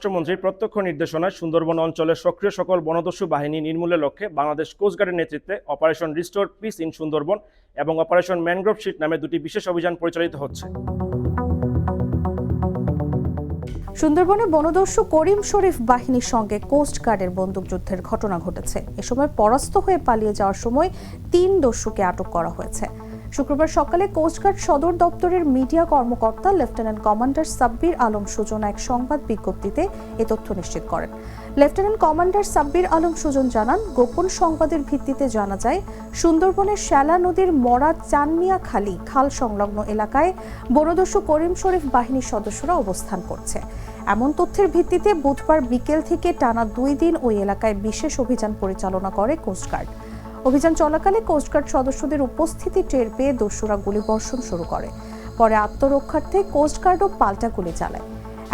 স্বরাষ্ট্রমন্ত্রীর প্রত্যক্ষ নির্দেশনায় সুন্দরবন অঞ্চলের সক্রিয় সকল বনদস্যু বাহিনী নির্মূলের লক্ষ্যে বাংলাদেশ কোস্টগার্ডের নেতৃত্বে operation restore piece in Sundarban এবং অপারেশন ম্যানগ্রোভ শিট নামে দুটি বিশেষ অভিযান পরিচালিত হচ্ছে। সুন্দরবনে বনদস্যু করিম শরীফ বাহিনীর সঙ্গে কোস্টগার্ডের বন্দুকযুদ্ধের ঘটনা ঘটেছে। এ সময় পরাস্ত হয়ে পালিয়ে যাওয়ার সময় ৩ দস্যুকে আটক করা হয়েছে। শুক্রবার সকালে কোস্টগার্ড সদর দপ্তরের মিডিয়া কর্মকর্তা লেফটেন্যান্ট কমান্ডার সাব্বির আলম সুজন এক সংবাদ বিজ্ঞপ্তিতে এ তথ্য নিশ্চিত করেন। লেফটেন্যান্ট কমান্ডার সাব্বির আলম সুজন জানান, গোপন সংবাদের ভিত্তিতে জানা যায় সুন্দরবনের শ্যালা নদীর মরা চানমিয়া খাল সংলগ্ন এলাকায় বনদস্যু করিম শরীফ বাহিনীর সদস্যরা অবস্থান করছে। এমন তথ্যের ভিত্তিতে বুধবার বিকেল থেকে টানা 2 দিন ওই এলাকায় বিশেষ অভিযান পরিচালনা করে কোস্টগার্ড। অভিযান চলাকালে কোস্টগার্ড সদস্যদের উপস্থিতি টের পেয়ে দস্যুরা গুলিবর্ষণ শুরু করে। পরে আত্মরক্ষার্থে কোস্টগার্ডও পাল্টা গুলি চালায়।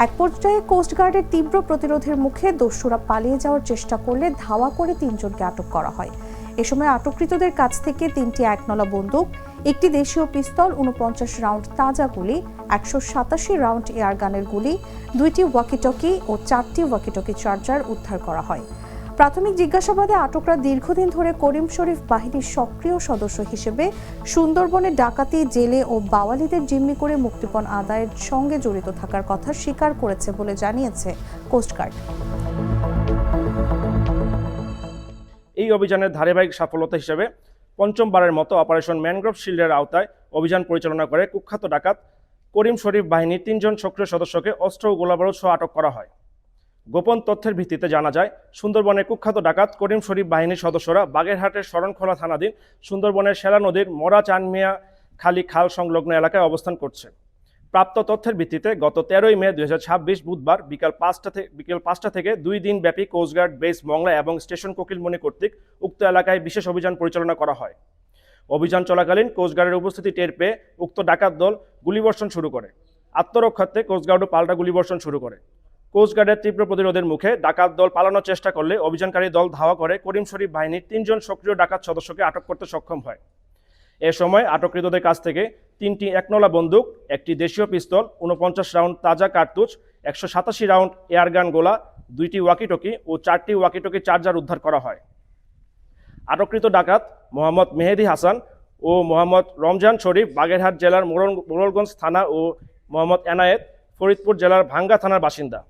এক পর্যায়ে কোস্টগার্ডের তীব্র প্রতিরোধের মুখে দস্যুরা পালিয়ে যাওয়ার চেষ্টা করলে ধাওয়া করে 3 জনকে আটক করা হয়। এ সময় আটককৃতদের কাছ থেকে 3টি একনলা বন্দুক, একটি দেশীয় পিস্তল, 49 রাউন্ড তাজা গুলি, 187 রাউন্ড এয়ারগানের গুলি, 2টি ওয়াকিটকি ও 4টি ওয়াকিটকি চার্জার উদ্ধার করা হয়। প্রাথমিক জিজ্ঞাসাবাদে আটকরা দীর্ঘদিন ধরে করিম শরীফ বাহিনীর সক্রিয় সদস্য হিসেবে সুন্দরবনে ডাকাতি, জেলে ও বাওয়ালিদের জিম্মি করে মুক্তিপণ আদায়ের সঙ্গে জড়িত থাকার কথা স্বীকার করেছে বলে জানিয়েছে কোস্টগার্ড। এই অভিযানের ধারাবাহিক সফলতা হিসেবে পঞ্চমবারের মতো অপারেশন ম্যানগ্রোভ শিল্ডের আওতায় অভিযান পরিচালনা করে কুখ্যাত ডাকাত করিম শরীফ বাহিনীর 3 জন সক্রিয় সদস্যকে অস্ত্র ও গোলাবারুদ সহ আটক করা হয়। গোপন তথ্যের ভিত্তিতে জানা যায়, সুন্দরবনের কুখ্যাত ডাকাত করিম শরীফ বাহিনীর সদস্যরা বাগেরহাটের শরণখোলা থানাধীন সুন্দরবনের শ্যালা নদীর মরা চানমিয়া খাল সংলগ্ন এলাকায় অবস্থান করছে। প্রাপ্ত তথ্যের ভিত্তিতে গত 13ই মে 2026 বুধবার বিকেল 5টা থেকে 2 দিন ব্যাপী কোস্টগার্ড বেস মংলা এবং স্টেশন কোকিলমণি কর্তৃক উক্ত এলাকায় বিশেষ অভিযান পরিচালনা করা হয়। অভিযান চলাকালীন কোস্টগার্ডের উপস্থিতি টের পেয়ে উক্ত ডাকাত দল গুলিবর্ষণ শুরু করে। আত্মরক্ষার্থে কোস্টগার্ডও পাল্টা গুলিবর্ষণ শুরু করে। কোস্টগার্ডের তীব্র প্রতিরোধের মুখে ডাকাত দল পালানোর চেষ্টা করলে অভিযানকারী দল ধাওয়া করে করিম শরীফ বাহিনীর 3 জন সক্রিয় ডাকাত সদস্যকে আটক করতে সক্ষম হয়। এ সময় আটককৃতদের কাছ থেকে 3টি একনলা বন্দুক, একটি দেশীয় পিস্তল, 49 রাউন্ড তাজা কার্তুজ, 187 রাউন্ড এয়ারগান গোলা, 2টি ওয়াকিটকি ও 4টি ওয়াকিটকি চার্জার উদ্ধার করা হয়। আটককৃত ডাকাত মোহাম্মদ মেহেদি হাসান ও মোহাম্মদ রমজান শরীফ বাগেরহাট জেলার মোড়লগঞ্জ থানা ও মোহাম্মদ এনায়েত ফরিদপুর জেলার ভাঙ্গা থানার বাসিন্দা।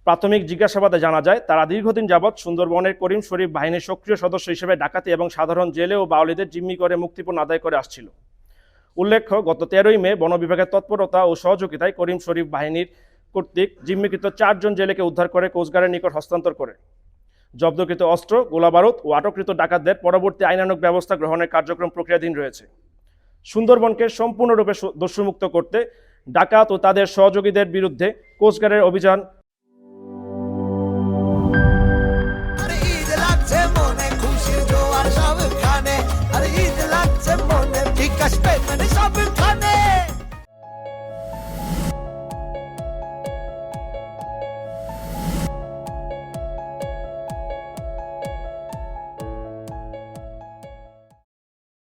প্রাথমিক জিজ্ঞাসাবাদে জানা যায়, তারা দীর্ঘদিন যাবৎ সুন্দরবনের করিম শরীফ বাহিনীর সক্রিয় সদস্য হিসেবে ডাকাতি এবং সাধারণ জেলে ও বাওয়ালিদের জিম্মি করে মুক্তিপণ আদায় করে আসছিল। উল্লেখ্য, গত 13ই মে বন বিভাগের তৎপরতা ও সহযোগিতায় করিম শরীফ বাহিনীর কর্তৃক জিম্মিকৃত 4 জন জেলেকে উদ্ধার করে কোস্টগার্ডের নিকট হস্তান্তর করে। জব্দকৃত অস্ত্র, গোলাবারুদ ও আটককৃত ডাকাতদের পরবর্তী আইনানুগ ব্যবস্থা গ্রহণের কার্যক্রম প্রক্রিয়াধীন রয়েছে। সুন্দরবনকে সম্পূর্ণরূপে দস্যুমুক্ত করতে ডাকাত ও তাদের সহযোগীদের বিরুদ্ধে কোস্টগার্ডের অভিযান